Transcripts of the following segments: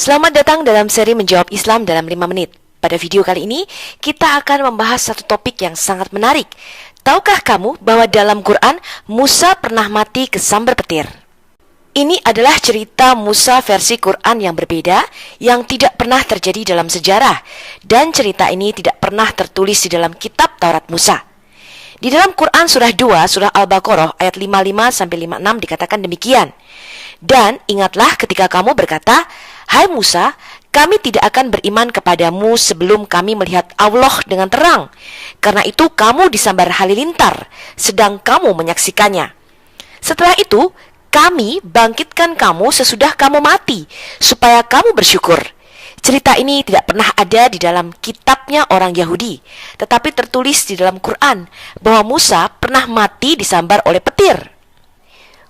Selamat datang dalam seri Menjawab Islam dalam 5 menit. Pada video kali ini, kita akan membahas satu topik yang sangat menarik. Tahukah kamu bahwa dalam Quran, Musa pernah mati kesambar petir? Ini adalah cerita Musa versi Quran yang berbeda, yang tidak pernah terjadi dalam sejarah. Dan cerita ini tidak pernah tertulis di dalam kitab Taurat Musa. Di dalam Quran surah 2, surah Al-Baqarah ayat 55-56 dikatakan demikian. Dan ingatlah ketika kamu berkata, "Hai Musa, kami tidak akan beriman kepadamu sebelum kami melihat Allah dengan terang. Karena itu kamu disambar halilintar, sedang kamu menyaksikannya. Setelah itu, kami bangkitkan kamu sesudah kamu mati, supaya kamu bersyukur." Cerita ini tidak pernah ada di dalam kitabnya orang Yahudi, tetapi tertulis di dalam Quran bahwa Musa pernah mati disambar oleh petir.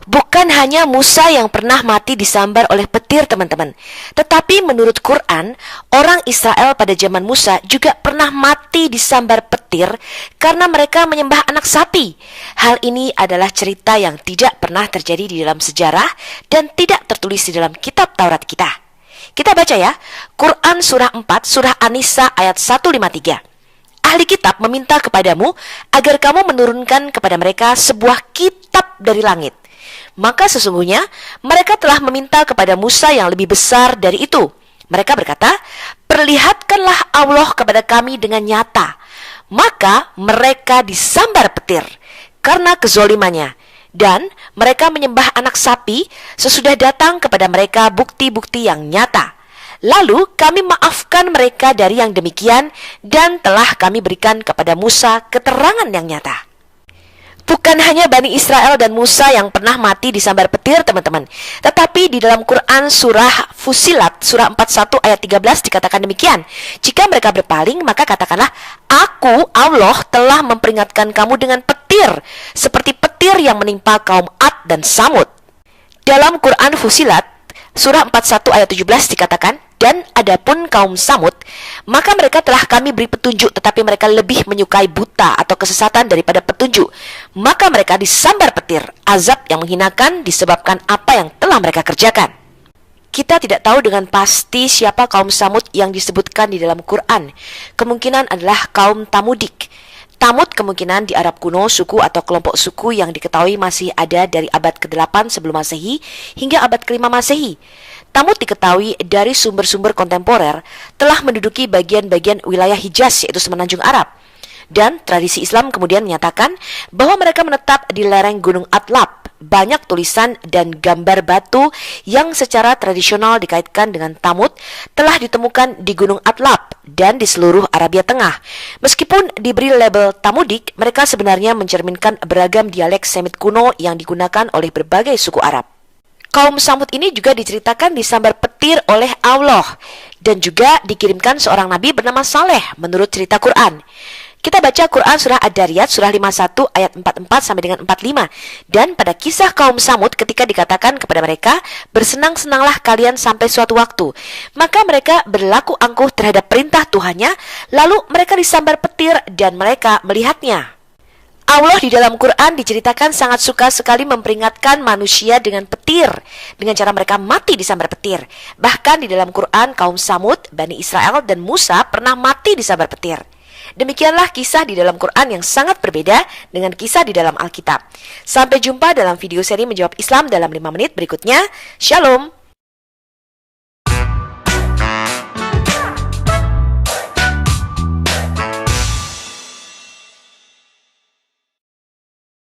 Bukan hanya Musa yang pernah mati disambar oleh petir, teman-teman. Tetapi menurut Quran, orang Israel pada zaman Musa juga pernah mati disambar petir karena mereka menyembah anak sapi. Hal ini adalah cerita yang tidak pernah terjadi di dalam sejarah dan tidak tertulis di dalam kitab Taurat kita. Kita baca ya, Quran surah 4, surah An-Nisa ayat 153. Ahli kitab meminta kepadamu agar kamu menurunkan kepada mereka sebuah kitab dari langit. Maka sesungguhnya mereka telah meminta kepada Musa yang lebih besar dari itu. Mereka berkata, "Perlihatkanlah Allah kepada kami dengan nyata." Maka mereka disambar petir karena kezolimannya. Dan mereka menyembah anak sapi sesudah datang kepada mereka bukti-bukti yang nyata. Lalu kami maafkan mereka dari yang demikian dan telah kami berikan kepada Musa keterangan yang nyata. Bukan hanya Bani Israel dan Musa yang pernah mati disambar petir, teman-teman. Tetapi di dalam Quran surah Fussilat, surah 41 ayat 13 dikatakan demikian. Jika mereka berpaling, maka katakanlah, "Aku, Allah, telah memperingatkan kamu dengan petir, seperti petir yang menimpa kaum Ad dan Samud." Dalam Quran Fussilat, surah 41 ayat 17 dikatakan, "Dan adapun kaum Samud, maka mereka telah kami beri petunjuk, tetapi mereka lebih menyukai buta atau kesesatan daripada petunjuk. Maka mereka disambar petir, azab yang menghinakan disebabkan apa yang telah mereka kerjakan." Kita tidak tahu dengan pasti siapa kaum Samud yang disebutkan di dalam Quran. Kemungkinan adalah kaum Tamudik. Tamud kemungkinan di Arab kuno, suku atau kelompok suku yang diketahui masih ada dari abad ke-8 sebelum Masehi hingga abad ke-5 Masehi. Tamud diketahui dari sumber-sumber kontemporer telah menduduki bagian-bagian wilayah Hijaz, yaitu semenanjung Arab. Dan tradisi Islam kemudian menyatakan bahwa mereka menetap di lereng Gunung Atlab. Banyak tulisan dan gambar batu yang secara tradisional dikaitkan dengan Tamud telah ditemukan di Gunung Atlab dan di seluruh Arabia Tengah. Meskipun diberi label Tamudik, mereka sebenarnya mencerminkan beragam dialek Semit kuno yang digunakan oleh berbagai suku Arab. Kaum Samud ini juga diceritakan disambar petir oleh Allah dan juga dikirimkan seorang nabi bernama Saleh menurut cerita Quran. Kita baca Quran surah Ad-Dariyat surah 51 ayat 44 sampai dengan 45. Dan pada kisah kaum Samud ketika dikatakan kepada mereka, "Bersenang-senanglah kalian sampai suatu waktu." Maka mereka berlaku angkuh terhadap perintah Tuhannya, lalu mereka disambar petir dan mereka melihatnya. Allah di dalam Quran diceritakan sangat suka sekali memperingatkan manusia dengan petir, dengan cara mereka mati disambar petir. Bahkan di dalam Quran kaum Samud, Bani Israel dan Musa pernah mati disambar petir. Demikianlah kisah di dalam Quran yang sangat berbeda dengan kisah di dalam Alkitab. Sampai jumpa dalam video seri Menjawab Islam dalam 5 menit berikutnya. Shalom.